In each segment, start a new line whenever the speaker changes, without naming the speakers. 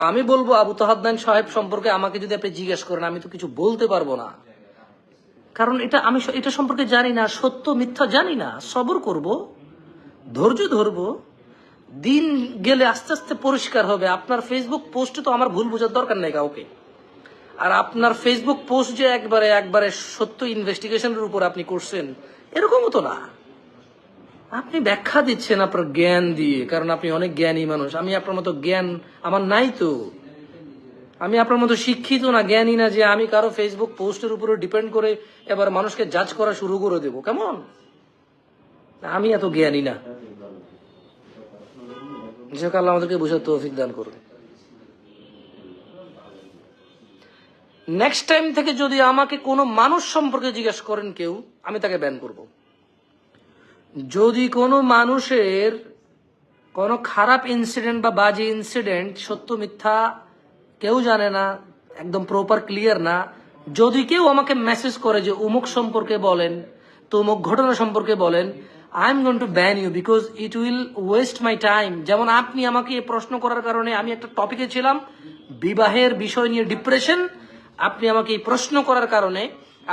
আমি বলবো আবু তাহাদ্দান সাহেব সম্পর্কে আমাকে যদি আপনি জিজ্ঞেস করেন আমি তো কিছু বলতে পারবো না, কারণ আমি এটা সম্পর্কে জানি না, সত্য মিথ্যা জানি না। সবর করব, ধৈর্য ধরবো, দিন গেলে আস্তে আস্তে পরিষ্কার হবে। আপনার ফেসবুক পোস্টে তো আমার ভুল বোঝার দরকার নেই কাউকে। আর আপনার ফেসবুক পোস্ট যে একবারে একবারে সত্য ইনভেস্টিগেশনের উপর আপনি করছেন এরকমও তো না। আপনি ব্যাখ্যা দিচ্ছেন আপনার জ্ঞান দিয়ে, কারণ আপনি অনেক জ্ঞানী মানুষ। আমি আপনার মতো জ্ঞান আমার নাই তো। আমি আপনার মতো শিক্ষিত না, জ্ঞানী না যে আমি কারো ফেসবুক পোস্টের উপরে ডিপেন্ড করে এবার মানুষকে জাজ করা শুরু করে দেবো। কেমন? আমি এত জ্ঞানী না। যে আল্লাহ আমাদেরকে বুঝার তৌফিক দান করুন। নেক্সট টাইম থেকে যদি আমাকে কোনো মানুষ সম্পর্কে জিজ্ঞেস করেন কেউ, আমি তাকে ব্যান করব। যদি কোনো মানুষের কোনো খারাপ ইনসিডেন্ট বা বাজে ইনসিডেন্ট সত্য মিথ্যা কেউ জানে না, একদম প্রপার ক্লিয়ার না, যদি কেউ আমাকে মেসেজ করে যে অমুক সম্পর্কে বলেন, তো অমুক ঘটনা সম্পর্কে বলেন, I am going to ban you because it will waste my time. যেমন আপনি আমাকে প্রশ্ন করার কারণে আমি একটা টপিকে ছিলাম বিবাহের বিষয় নিয়ে ডিপ্রেশন, আপনি আমাকে এই প্রশ্ন করার কারণে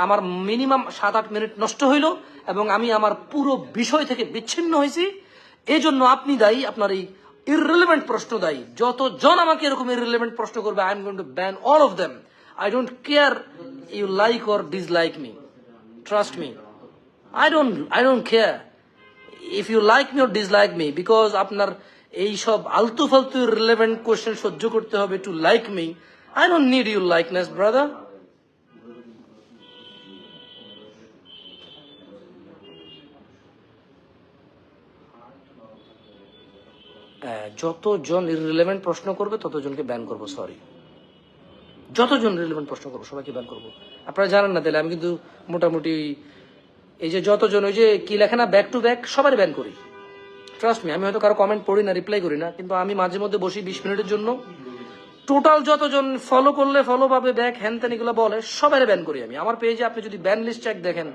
আমার মিনিমাম 7-8 মিনিট নষ্ট হইল এবং আমি আমার পুরো বিষয় থেকে বিচ্ছিন্ন হয়েছি। এই জন্য আপনি দায়ী, আপনার এই ইররিলেভেন্ট প্রশ্ন দায়ী। যতজন আমাকে এরকম ইররিলেভেন্ট প্রশ্ন করবে, I am going to ban all of them. I don't care you like or dislike me, trust me. I don't care if you like me or dislike me, because আপনার এই সব আলতু ফালতু রিলেভেন্ট কোশ্চেন সহ্য করতে হবে to like me. I don't need your likeness, brother. যতজন irrelevant প্রশ্ন করবে ততজনকে ব্যান করবো। সরি, যতজন রিলেভেন্ট প্রশ্ন করবো সবাইকে ব্যান করবো। আপনারা জানেন না তাহলে আমি কিন্তু মোটামুটি এই যে যতজন ওই যে কি লেখে না ব্যাক টু ব্যাক সবাই ব্যান করি। ট্রাস্ট মি, আমি হয়তো কারো কমেন্ট পড়ি না, রিপ্লাই করি না, কিন্তু আমি মাঝে মধ্যে বসি 20 মিনিটের জন্য। টোটাল যতজন ফলো করলে ফলো পাবে, ব্যাক হ্যান ত্যান এগুলো বলে সবাই ব্যান করি আমি। আমার পেজে আপনি যদি ব্যান লিস্ট চেক দেখেন,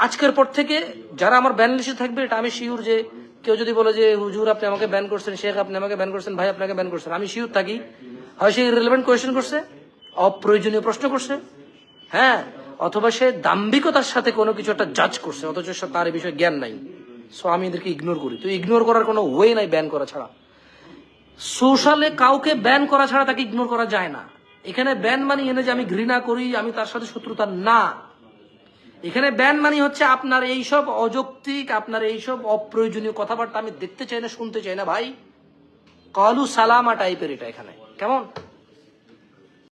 আজকের পর থেকে যারা আমার ব্যান লিস্টে থাকবে, এটা আমি শিওর যে কেউ যদি বলে যে হুজুর আপনি আমাকে ব্যান করছেন, শেখ আপনি আমাকে ব্যান করছেন, ভাই আপনাকে ব্যান করছেন, আমি শিওর থাকি হয় সে রিলেভেন্ট কোয়েশ্চেন করছে, অপ্রয়োজনীয় প্রশ্ন করছে, হ্যাঁ, অথবা সে দাম্ভিকতার সাথে কোনো কিছু একটা জাজ করছে অথচ তার এই বিষয়ে জ্ঞান নাই। সো আমি এদেরকে ইগনোর করি। তো ইগনোর করার কোনো ওয়ে নাই ব্যান করা ছাড়া। সোশ্যালে কাউকে ব্যান করা ছাড়া তাকে ইগনোর করা যায় না। এখানে ব্যান মানি এনে যে আমি ঘৃণা করি, আমি তার সাথে শত্রুতা না। এখানে ব্যান মানি হচ্ছে আপনার এইসব অযৌক্তিক, আপনার এইসব অপ্রয়োজনীয় কথাবার্তা আমি দেখতে চাই না, শুনতে চাই না ভাই। কালু সালামা টাইপের এটা এখানে। কেমন?